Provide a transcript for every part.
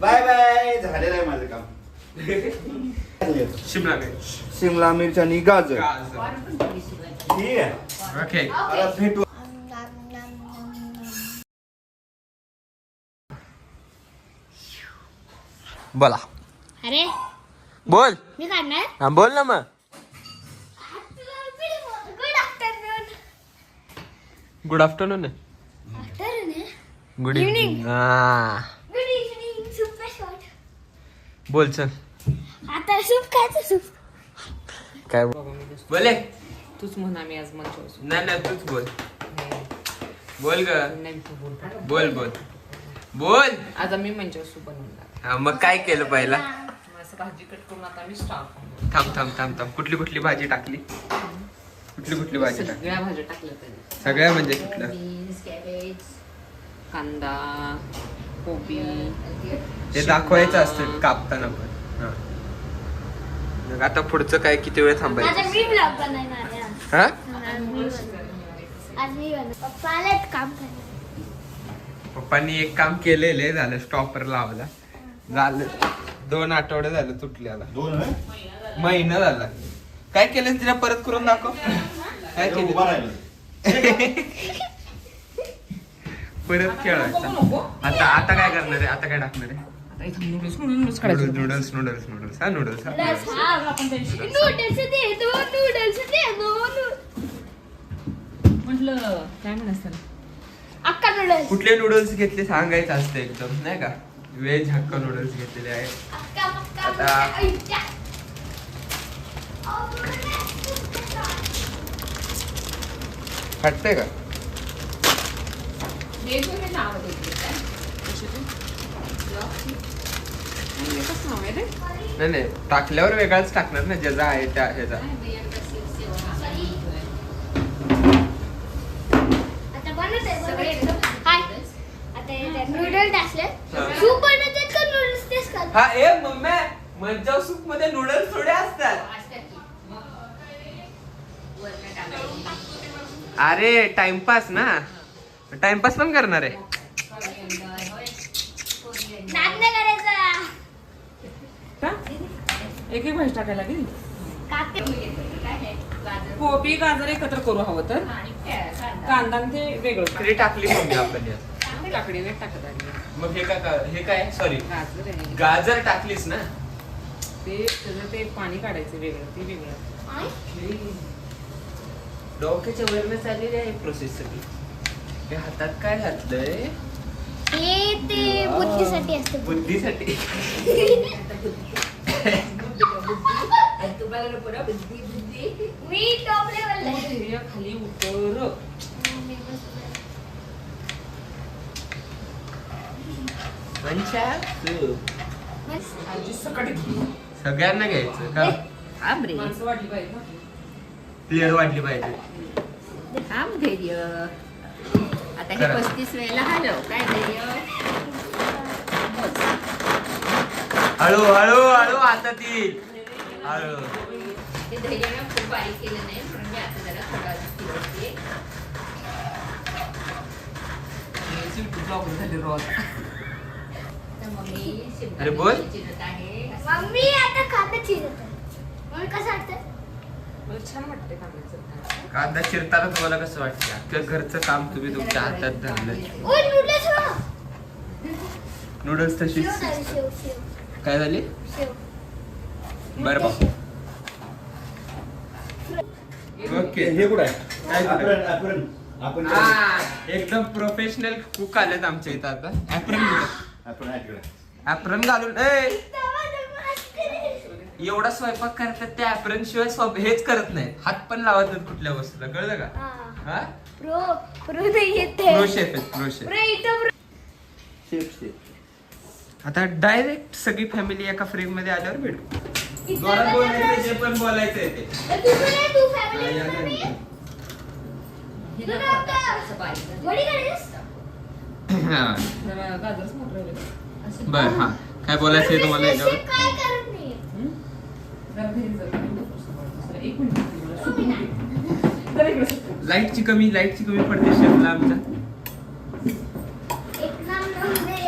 Bye bye. झालेलं आहे माझं काम. शिमला मिर्च. शिमला मिरची आणि गाजर. गाजर. ठीक आहे. ओके. आता भेटू. बोला. अरे बोल. मी काढणार. हा बोल ना मग. Good afternoon. Good afternoon. Good evening. Good evening. Super shot. बोल चल. आता सूप खायचं. सूप काय बोले. तूच म्हणा मी आज मंच नाही नाही तूच बोल. बोल ग. बोल बोल बोल. आज आम्ही मंचावर सूप बनवणार. हा मग काय केलं पहिला. असं भाजी कट करून आता मी स्टार्ट थांब थांब थांब थांब. कुठली कुठली भाजी टाकली. कुठली कुठली भाजी टाकली. सगळ्या भाज्या टाकल्या त्याने. सगळ्या म्हणजे कुठल्या. बीन्स, कॅबेज, कांदा, कोबी. ते दाखवायचं असतं कापताना पण. हा. मग आता पुढचं काय किती वेळ माझा थांबायचं. मी ब्लॉग बनवणार आहे आज. हा आज मी बनव. पप्पा आलेत काम करायला. पप्पांनी एक काम केलेलं झालं. स्टॉपर लावला. झालं 2 आठवडे झालं तुटल्याला. 2 महिना झाला. काय केलं तिला परत करून दाखव. काय केलं परत खेळायचं. आता आता काय करणार आहे. आता काय टाकणार आहे. आता इथं नूडल्स काढायचे. Noodles noodles noodles. हा नूडल्स. नूडल्स दे दो. नूडल्स दे दो. म्हटलं काय म्हणायचं त्याला. अक्का नूडल्स. कुठले नूडल्स घेतले सांगायचं असतं एकदम नाही का. व्हेज हक्का नूडल्स घेतलेले आहेत. अक्का मक्का. आता- ऐका. फाटतंय का. नाही नाही टाकल्यावर वेगळाच टाकणार ना ज्याचा आहे त्या ह्याचा. आता बनवते. हाय. आता नूडल्स टाकले. सूप बनवते का नूडल्स तेच का. हा ए मम्मी मंचाव सूप मध्ये नूडल्स थोडे असतात. अरे टाइमपास ना. टाइमपास पण करणार आहे. नाद नाही करायचा. एक एक भाजी टाकायला लागेल. काके. कोबी गाजर एकत्र करू हवं तर. कांदा आणि ते वेगळं. किती टाकली मम्मी आपण यात? काकडी नाही टाकत आली. मग हे काय सॉरी गाजर आहे गाजर टाकलीस ना. ते त्याचं ते पाणी काढायचं वेगळं. ते वेगळं. डोक्याच्या वरनं चाललेली आहे प्रोसेस सगळी. हे हातात काय घातलंय. हे ते बुद्धीसाठी असते. बुद्धीसाठी. मी टॉप लेवलला आहे. हे खाली उतर. मंचा सूप. आजी सकाळी सगळ्यांना घ्यायचं का. माणसं वाटली पाहिजे ना. प्लेअर वाटली पाहिजे. थांब धैर्य. आता हे करा. 35 वेळेला हलव. काय धैर्य. हळू हळू हळू आता ती हळू. ते धैर्यानं खूप बारीक केलं नाही म्हणून मी आता जरा थोडा फिरवते. झाली रोज. तर मम्मी अरे बोल. चिरत आहे. मम्मी आता कांदा चिरत आहे. मम्मी कसं वाटतं. मला छान वाटते कांद्याचं. कांदा चिरताना तुम्हाला कसं वाटतं. अख्खं घरचं काम तुम्ही तुमच्या हातात धरलं. ओ नूडल्स हो. नूडल्स तशीच शेव नाही, शेव शेव काय झाली. शेव. बरं बा. ओके हे कुठं आहे. काय कुठं? आपण एकदम प्रोफेशनल कुक आलेत आमच्या इथं आता. आपण ऍप्रन घालून एवढा स्वयंपाक करतात त्या ऍप्रन शिवाय हेच करत नाही. हात पण लावत नाहीत कुठल्या वस्तूला. कळलं का. हा प्रो नाही येते. प्रो शेफ आहेत. Pro chef. प्रो इथं आता डायरेक्ट सगळी फॅमिली एका फ्रेम मध्ये आल्यावर भेटू. जोरात बोलायचं जे पण बोलायचं आहे ते. तू पण आहे, तू फॅमिली हा, या मध्ये. नाही. हिला फक्त असं बारीक. वडी करायचं. हा. जरा गाजरच मोठं राहिलं. असं बर हा काय बोलायचंय तुम्हाला याच्यावर. शेफ काय करत नाही. जरा धीरे जरा. एक मिनिट. जरा इकडे. लाईटची कमी पडते शेफला आमच्या. एक नाम नव्हे.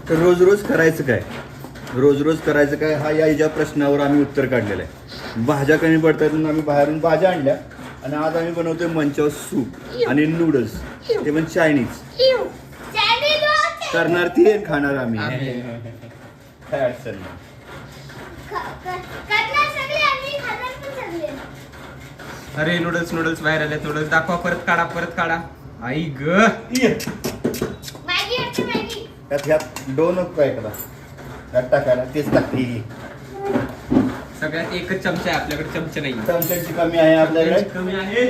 तर रोज रोज करायचं काय? रोज रोज करायचं काय हा या प्रश्नावर आम्ही उत्तर काढलेलं आहे. भाज्या कमी पडतात म्हणून आम्ही बाहेरून भाज्या आणल्या आणि आज आम्ही बनवतोय मंचाव सूप आणि नूडल्स, ते पण चायनीज. करणार ती आणि खाणार आम्ही. काय अडचण नाही. अरे नूडल्स नूडल्स बाहेर आले. नूडल्स दाखवा. परत काढा. आई ग ह्यात दोन काय करा त्यात टाकायला तेच टाकते. सगळ्यात एकच चमचा आहे आपल्याकडे, चमचे नाही. चमच्याची कमी आहे आपल्याकडे. कमी आहे.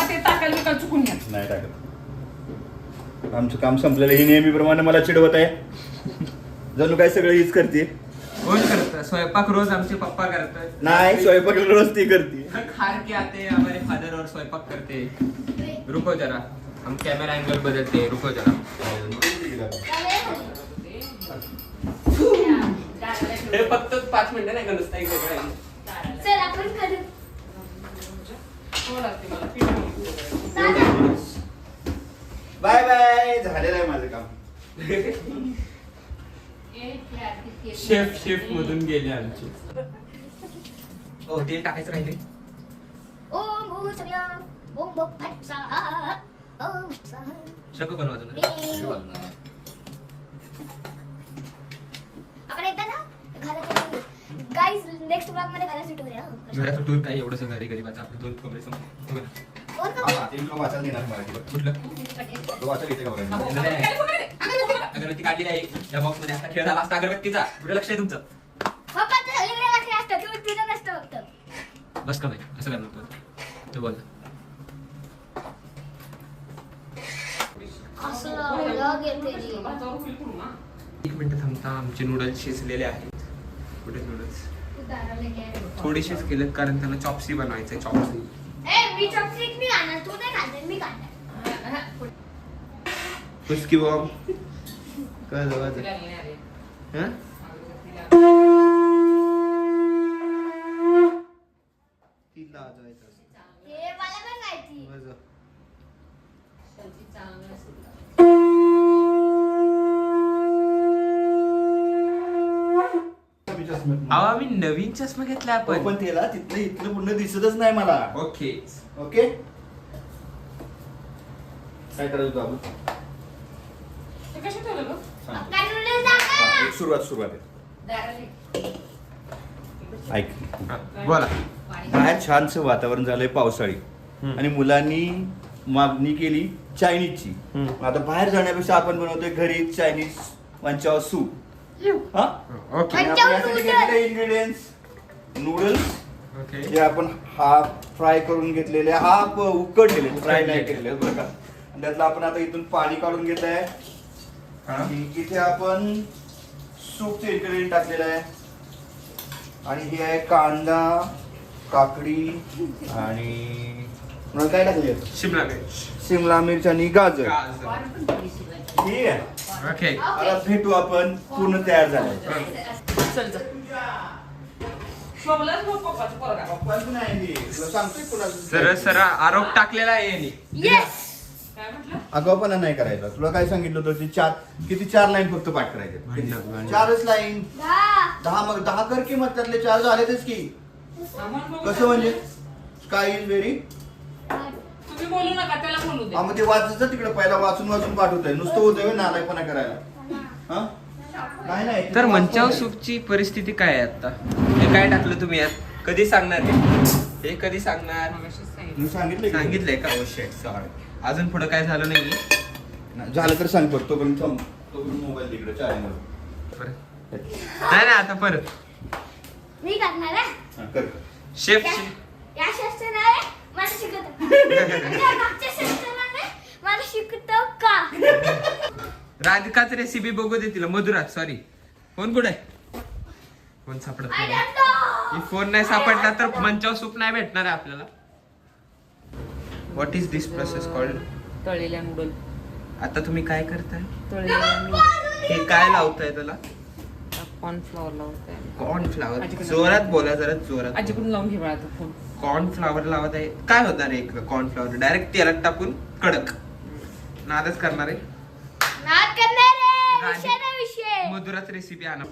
ते टाकायला मी काल चुकून घ्या. नाही टाकत. आमचं काम संपलेलं. ही नेहमीप्रमाणे मला चिडवत आहे. जणू काय सगळं हीच करते. कोण करतं स्वयंपाक? रोज आमचे पप्पा करतात. नाही, स्वयंपाक रोज ती करते. खार के आते हमारे फादर और स्वयंपाक करते. रुको जरा, हम कैमरा एंगल बदलते. रुको जरा. हे फक्त 5 मिनिटं नाही का, नुसतं एक वेगळं आहे. चल आपण करू. हो लागते मला पीठ. Bye bye. झालेलं आहे माझं काम. शेफ मधून गेले आमचे. हो, तेल टाकायचं राहिले. ओम भूसुर्या ओम भक्तसा ओम सह शकू बनवा तुम्ही. आपण एकदा ना घरात गाईज नेक्स्ट ब्लॉग मध्ये घरात सुटू द्या. घराचं टूर काही एवढंसं घरी गरीबाचं आपलं 2 कमरे समोर. कोण का? वाचायला देणार मराठी. कुठलं तो वाचायला येते का बघा. अगरबत्ती काढली आहे या बॉक्स मध्ये. आता खेळ झाला असता अगरबत्तीचा. कुठे लक्ष आहे तुमचं? पप्पा तर वेगळे वाटले असतं किंवा तुझं नसतं फक्त. बस का नाही असं करणार तू बोल. असं व्लॉग येते. भातावर फुल करू ना. 1 मिनिट थांबता. आमचे नूडल्स शिजलेले आहेत. कुठे नूडल्स? थोडेसेच केलेत कारण त्याला चॉप्सी बनवायचंय. चॉप्सी. ए मी चॉपस्टिक नाही आणणार. तू नाही खाणार, मी खाणार. उसकी बॉम्ब काय जवळ तिला नाही आले. हां हे मला पण माहिती. अहो आम्ही नवीन चष्मा घेतला आपण. पण त्याला तिथलं इथलं पूर्ण दिसतच नाही मला. ओके. ओके काय करायचं आपण? ते कशा ठेवलं गं? काय नूडल्स दाखवा. एक सुरुवात आहे. ऐक, बोला. बाहेर छानसं वातावरण झालंय पावसाळी आणि मुलांनी मागणी केली चायनीजची. आता बाहेर जाण्यापेक्षा आपण बनवतोय घरी चायनीज मंचाव सूप. हा ओके. Ingredients noodles okay. हे आपण हाफ फ्राय करून घेतलेले, हाफ उकडलेले, फ्राय नाही केलेले बरं का. आणि त्यातलं आपण आता इथून पाणी काढून घेत आहे. आणि इथे आपण सूपचे इन्ग्रेडियंट टाकलेलं आहे. आणि हे आहे कांदा, काकडी आणि काय टाकले? शिमला मिर्च. शिमला मिरची आणि गाजर. गाजर. ठीक आहे. ओके. आता भेटू आपण पूर्ण तयार झालाय. चल जा. शोभलाच मग पप्पाचं पोरगा. पप्पांचं नाही हे. तुला सांगतोय कोणाचं. सरळ आरोप टाकलेला आहे यांनी. येस. काय म्हटलं? आगाऊपणा नाही करायचा. तुला काय सांगितलं होतं ते 4 लाईन फक्त पाठ करायचे. भांडण. 4च लाईन. 10. मग 10 कर की. मग त्यातले 4 झालेतच की. कसं म्हणजे स्काय इज व्हेरी. तुम्ही बोलू नका, त्याला बोलू दे. मग ते वाचायचं तिकडे पहिला वाचून पाठवतोय. नुसतं होतंय नालायपणा करायला. हा नाही तर मंचाव सूपची परिस्थिती काय आहे आता? हे काय टाकलं तुम्ही यात? कधी सांगणार हे कधी सांगणार? मी सांगितलं सांगितलंय का? ओ शेट सॉरी. अजून पुढे काय झालं नाही. झालं तर सांग बघ. तोपर्यंत मोबाईल तिकडे चार्जिंग. नाही आता परत मी करणार आहे. कर. शेफ. या शास्त्राने मला शिकवतो. मागच्या शास्त्राने मला शिकवतो का? राधिकाच रेसिपी बघू दे तिला. मधुरात सॉरी. फोन कुठे आहे? फोन सापडत I नाही. don't know. फोन नाही सापडला तर मंचाव सूप नाही भेटणार आहे आपल्याला. What is this process called? तळलेल्या नूडल. आता तुम्ही काय करताय? तळलेल्या हे काय लावताय त्याला? कॉर्नफ्लॉवर लावत कॉर्नफ्लावर आजीकडे जोरात बोला, जरा जोरात. आजीकडून लावून घे बाळा तो फोन. कॉर्नफ्लावर लावत आहे. काय होणार आहे कॉर्नफ्लावर? डायरेक्ट तेलात टाकून कडक नादच करणार आहे. नाद करणार आहे. नाद. विषय ना विषय. मधुराच रेसिपी आणा.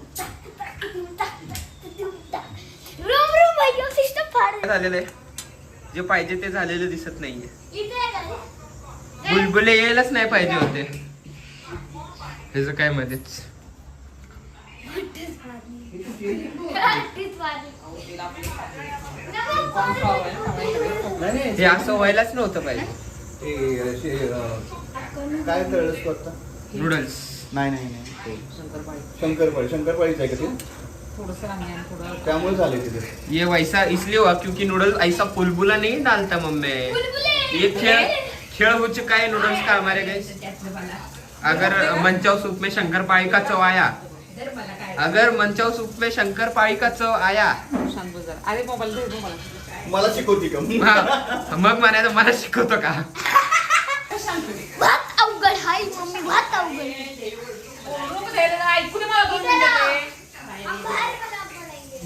रूम रूम भैया सिस्टम फाड़. झालेलं आहे जे पाहिजे ते झालेलं दिसत नाहीये. इथे आहे का? बुलबुले यायलाच नाही पाहिजे होते. ह्याचं काय मध्येच भट्टीच फाडली. कॉर्नफ्लॉवर आहे ना सगळ्यांकडे. हे असं व्हायलाच नव्हतं पाहिजे. काय कळलं तू आता? नूडल्स नाही नाही नाही ते शंकरपाळी शंकरपाळीच आहे का ते? थोडंसं रांगे आणि थोडं त्यामुळे झाले तिथे. ये वैसा इसलिए हुआ क्योंकि नूडल्स ऐसा बुलबुला नहीं डालता मम्मी. ये खेळ हो चुका है नूडल्स का हमारे गए. त्यातलं मला अगर मंचाव सूप में शंकरपाळी का चव आया, तर मला काय अगर मंचाव सूप में शंकरपाळी का चव आया, शांत बस जरा. अरे मोबाईल दे मला. मला शिकवती का? हा, मग म्हणायचं मला शिकवतो का? भात अवघड हाय मम्मी, भात अवघड. ऐकू दे मला 2 मिनिटं.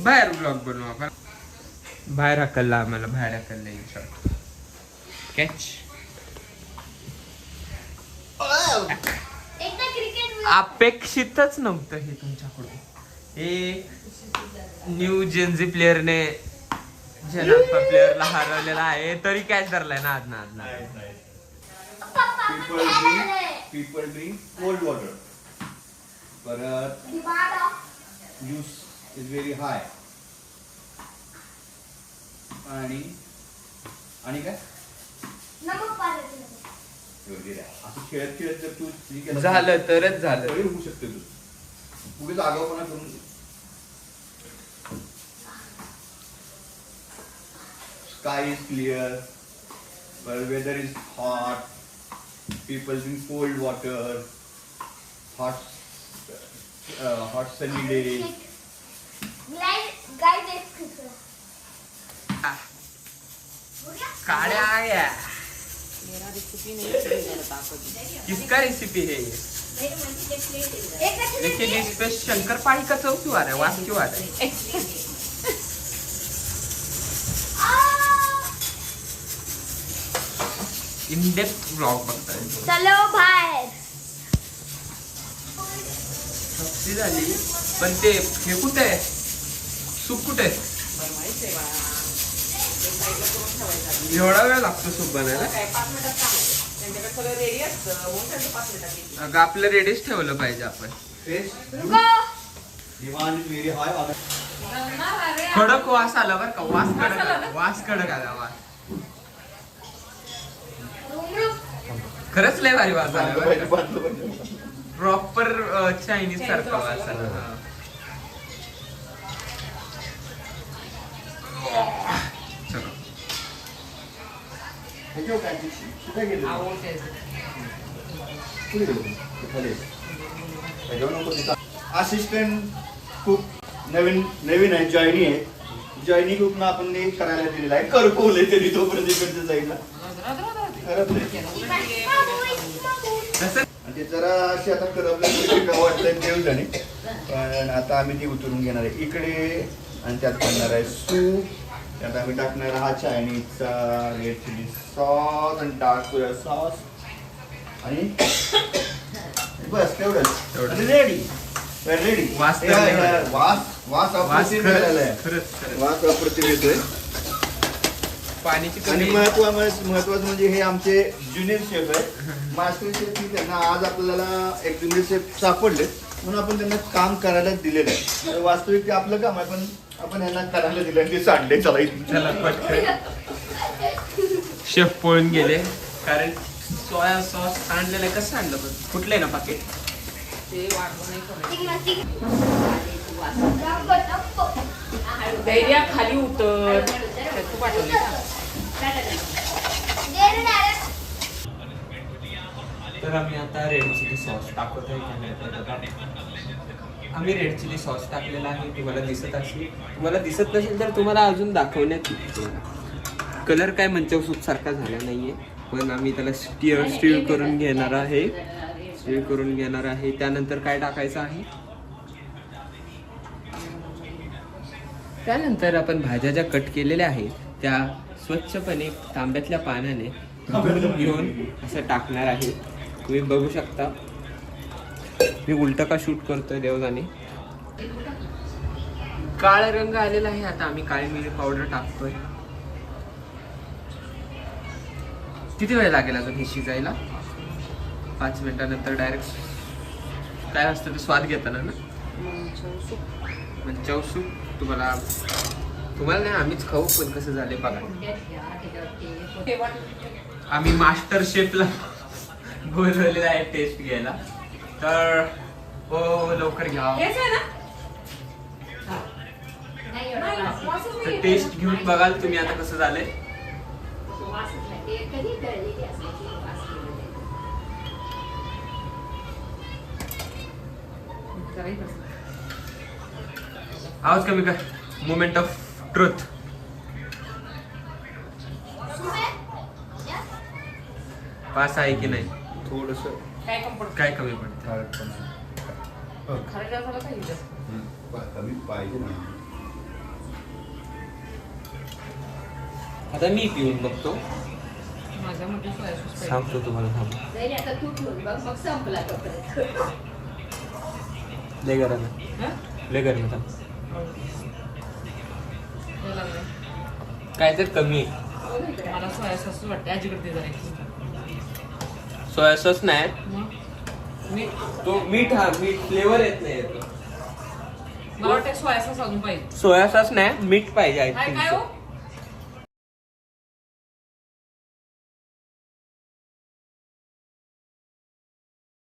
बाहेर ब्लॉग बनवू आपण. बाहेर हकलला आम्हाला, बाहेर हकलला इन शॉर्ट. कॅच. एकदा क्रिकेट अपेक्षितच नव्हतं हे तुमच्याकडून. हे न्यू जेनझी प्लेअरने जनाफा प्लेअरला हरवलेला आहे, तरी कॅच धरलाय ना आज ना. People drink cold water. परत यूज इज व्हेरी हाय. आणि काय नमक पाणी. असं खेळत खेळत जर तू हे केलं झालं तरच झालं. तरी होऊ शकते तू. उगीच आगाऊपणा करून. Sky is clear, weather is hot, people drink cold water, hot sunny day. काड्या आया. मेरा रेसिपी नहीं ताकत. किसका रेसिपी है ये? लेकिन इस पे शंकरपाळी का चव क्यों आ रहा है, वास क्यों आ रहा है? इन डेप्थ ब्लॉग बघताय. चलो बाहेर. सब्जी झाली, पण ते हे कुठे आहे? सूप कुठे आहे? बनवायचंय बाळा. ते साईडला करून ठेवायचं आधी. एवढा वेळ लागतो सूप बनायला? काय 5 मिनिटात काम होतं. त्यांच्याकडे सगळं रेडी असतं म्हणून त्यांचं 5 मिनिटात येतं. अगं आपलं रेडीच ठेवलं पाहिजे आपण. रुको. Demand is very high. अरे कडक वास आला बरं का. वास कडक आला. वास कडक आला. वास रूम रूम. खरंच लय भारी वास आला बरं का. बांधलं पाहिजे. प्रॉपर चायनीज सारखा वास आला. हा. चलो. ह्याच्यावर काय ते सुद्धा गेलं. आवडते. कुठे गेलं ते खाली? ह्याच्यावर नको तिथं. असिस्टंट कुक नवीन आहे, जॉईनी आहे. जॉईनी कुकनं आपण हे करायला दिलेलं आहे. करपवलंय तरी तोपर्यंत इकडच्या साईडला करपलंय. तसं आणि ते जरा अशी आता करपलं वाटतंय देवजाने. पण आता आम्ही ती उतरून घेणार आहे इकडे. आणि त्यात बनणार आहे सूप. त्यात आम्ही टाकणार हा चायनीजचा रेड चिली सॉस आणि डार्क सोया सॉस. आणि बस तेवढंच रेडी. रेडी. वास तर लय भारी. वास वास अप्रतिम मिळालेला आहे. खरंच वास अप्रतिम येतोय. पाणीची आणि कमी. महत्वाचं म्हणजे हे आमचे ज्युनियर शेफ आहेत. मास्टर शेफ त्यांना आज आपल्याला एक ज्युनियर शेफ सापडले म्हणून आपण त्यांना काम करायला दिलेलं आहे. तर वास्तविक ते आपलं काम आहे, पण आपण यांना करायला दिलं आणि ते सांडले. चला इथे. चला पटकन. शेफ पळून गेले कारण सोया सॉस आणलेलं कसं सांडलं पण कुठलं आहे ना पाकिट? ते वाढवून नाही करायचं. टिक ना. धैर्या खाली उतर. तू पाठवली का? तर आम्ही आता रेड चिली सॉस टाकत आहे. आम्ही रेड चिली सॉस टाकलेला आहे. तुम्हाला दिसत असेल. तुम्हाला दिसत नसेल तर तुम्हाला अजून दाखवण्यात येईल. कलर काय मंचव सूप सारखा झाला नाहीये, पण आम्ही त्याला स्टीर करून घेणार आहे. स्टीर करून घेणार आहे. त्यानंतर काय टाकायचं आहे? त्यानंतर आपण भाज्या ज्या कट केलेल्या आहेत त्या स्वच्छपणे तांब्यातल्या पाण्याने धुवून घेऊन असं टाकणार आहे. तुम्ही बघू शकता मी उलट का शूट करतोय देवजाने. काळा रंग आलेला आहे. आता आम्ही काळी मिरी पावडर टाकतोय. किती वेळ लागेल अजून हे शिजायला? 5 मिनिटानंतर डायरेक्ट काय असतं ते स्वाद घेताना ना मंचाव सूप. तुम्हाला नाही आम्हीच खाऊ पण कसं झाले बघा. आम्ही मास्टर शेफला बोलवलेलं आहे टेस्ट घ्यायला. तर हो लवकर घ्या. हेच आहे ना? नाही एवढा वास. वासच तर नाही. टेस्ट घेऊन बघाल तुम्ही आता कसं झालंय. वासच नाही. ते कधी तळलेली असायची, वास केलेला. जरा इकडं. आवाज कमी कर. Moment of truth. पास आहे की नाही? थोडस काय कम पडतं? काय कमी पडतं? खारट जास्त झालं का हे जास्त? कमी पाहिजे ना. आता मी पिऊन बघतो. माझ्या मते सोया सॉस पाहिजे. सांगतो तुम्हाला थांब. नाही आता तू ठेवून बघ, मग संपला तोपर्यंत. लय गरम हं? लय गरम थांब. हे लागलंय. काय तर कमी आहे. मला सोया सॉस वाटते. आजीकडे ते जरा एक. सोया सॉस नाही मग मी तो मीठ. हा मीठ फ्लेवर येत नाही याचं. मला वाटतं सोया सॉस अजून पाहिजे. सोया सॉस नाही मीठ पाहिजे काय काय हो?